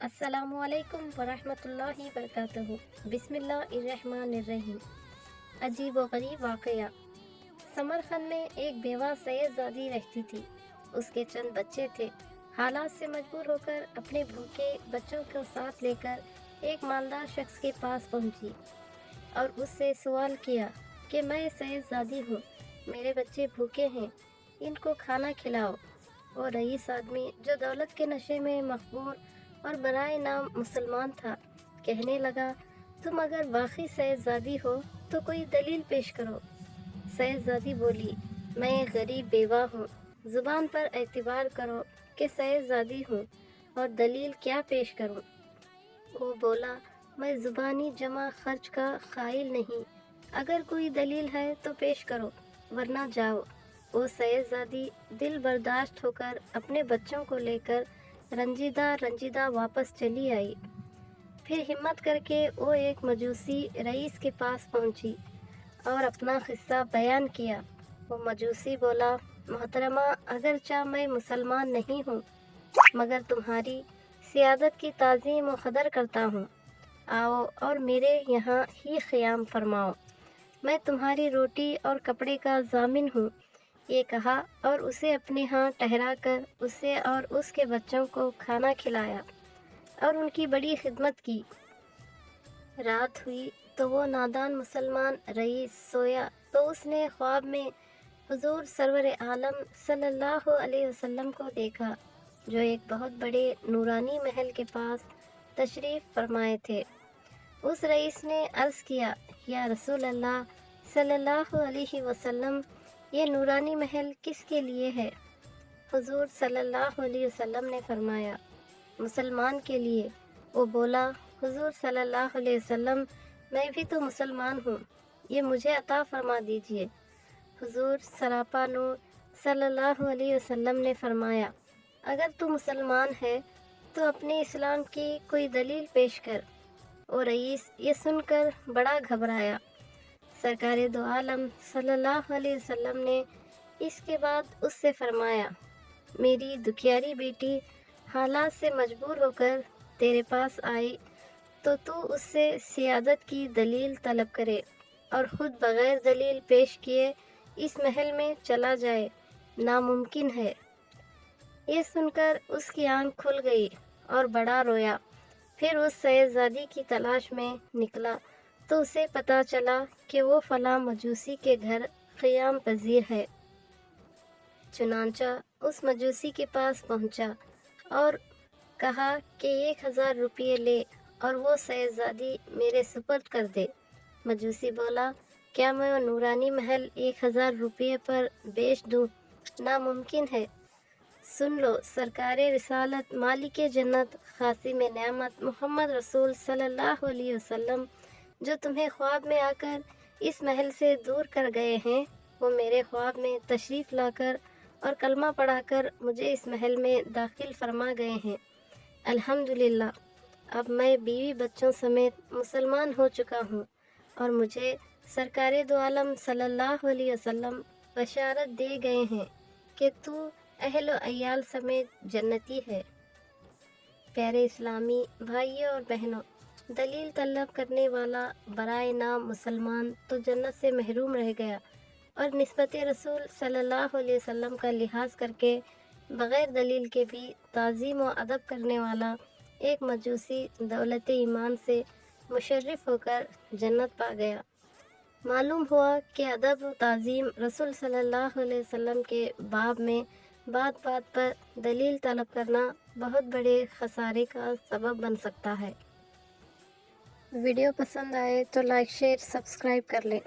अस्सलामुअलैकुम वरहमतुल्लाहि वबरकातुहू। बिस्मिल्लाहिर्रहमानिर्रहीम। अजीब व गरीब वाक़या। समरखंद में एक बेवा सैयदजादी रहती थी। उसके चंद बच्चे थे। हालात से मजबूर होकर अपने भूखे बच्चों को साथ लेकर एक मालदार शख्स के पास पहुंची और उससे सवाल किया कि मैं सैयदजादी हूँ, मेरे बच्चे भूखे हैं, इनको खाना खिलाओ। वो रईस आदमी, जो दौलत के नशे में मखबूर और बराए नाम मुसलमान था, कहने लगा, तुम अगर वाकई सैयदजादी हो तो कोई दलील पेश करो। सैयदजादी बोली, मैं गरीब बेवा हूँ, ज़ुबान पर एतबार करो कि सैयदजादी हूँ, और दलील क्या पेश करूँ। वो बोला, मैं ज़ुबानी जमा खर्च का क़ाइल नहीं, अगर कोई दलील है तो पेश करो, वरना जाओ। वो सैयदजादी दिल बर्दाश्त होकर अपने बच्चों को लेकर रंजीदा वापस चली आई। फिर हिम्मत करके वो एक मजूसी रईस के पास पहुंची और अपना किस्सा बयान किया। वो मजूसी बोला, मोहतरमा, अगरचा मैं मुसलमान नहीं हूँ, मगर तुम्हारी सियादत की ताज़ीम व कदर करता हूँ। आओ और मेरे यहाँ ही क़याम फरमाओ, मैं तुम्हारी रोटी और कपड़े का ज़ामिन हूँ। ये कहा और उसे अपने यहाँ ठहरा कर उसे और उसके बच्चों को खाना खिलाया और उनकी बड़ी खिदमत की। रात हुई तो वो नादान मुसलमान रईस सोया तो उसने ख्वाब में हुजूर सरवर आलम सल्लल्लाहु अलैहि वसल्लम को देखा, जो एक बहुत बड़े नूरानी महल के पास तशरीफ़ फरमाए थे। उस रईस ने अर्ज़ किया, या रसूल अल्लाह सल्लल्लाहु अलैहि वसल्लम, ये नूरानी महल किसके लिए है? हुजूर सल्लल्लाहु अलैहि वसल्लम ने फरमाया, मुसलमान के लिए। वो बोला, हुजूर सल्लल्लाहु अलैहि वसल्लम, मैं भी तो मुसलमान हूँ, ये मुझे अता फरमा दीजिए। हुजूर सरापा नूर सल्लल्लाहु अलैहि वसल्लम ने फरमाया, अगर तू मुसलमान है तो अपने इस्लाम की कोई दलील पेश कर। और रईस ये सुनकर बड़ा घबराया। सरकारे दो आलम सल्लल्लाहु अलैहि वसल्लम ने इसके बाद उससे फरमाया, मेरी दुखियारी बेटी हालात से मजबूर होकर तेरे पास आई तो तू उससे सियादत की दलील तलब करे और ख़ुद बग़ैर दलील पेश किए इस महल में चला जाए, नामुमकिन है। ये सुनकर उसकी आंख खुल गई और बड़ा रोया। फिर उस सैयदजादी की तलाश में निकला तो उसे पता चला कि वो फलां मजूसी के घर क़याम पजीर है। चुनांचा उस मजूसी के पास पहुंचा और कहा कि 1000 रुपये ले और वो सैयदजादी मेरे सुपर्द कर दे। मजूसी बोला, क्या मैं वो नूरानी महल 1000 रुपये पर बेच दूँ? नामुमकिन है। सुन लो, सरकारे रिसालत मालिके जन्नत खासिम नेमत मोहम्मद रसूल सल्लल्लाहु अलैहि वसल्लम, जो तुम्हें ख्वाब में आकर इस महल से दूर कर गए हैं, वो मेरे ख्वाब में तशरीफ़ लाकर और कलमा पढ़ाकर मुझे इस महल में दाखिल फरमा गए हैं। अल्हम्दुलिल्लाह, अब मैं बीवी बच्चों समेत मुसलमान हो चुका हूँ और मुझे सरकारे दो आलम सल्लल्लाहु अलैहि वसल्लम बशारत दे गए हैं कि तू अहल व अयाल समेत जन्नती है। प्यारे इस्लामी भाइयों और बहनों, दलील तलब करने वाला बराए नाम मुसलमान तो जन्नत से महरूम रह गया और निस्बत रसूल सल्लल्लाहु अलैहि वसल्लम का लिहाज करके बग़ैर दलील के भी ताज़ीम व अदब करने वाला एक मजूसी दौलत ईमान से मुशर्रिफ होकर जन्नत पा गया। मालूम हुआ कि अदब व ताज़ीम रसूल सल्लल्लाहु अलैहि वसल्लम के बाब में बात बात पर दलील तलब करना बहुत बड़े खसारे का सबब बन सकता है। वीडियो पसंद आए तो लाइक शेयर सब्सक्राइब कर लें।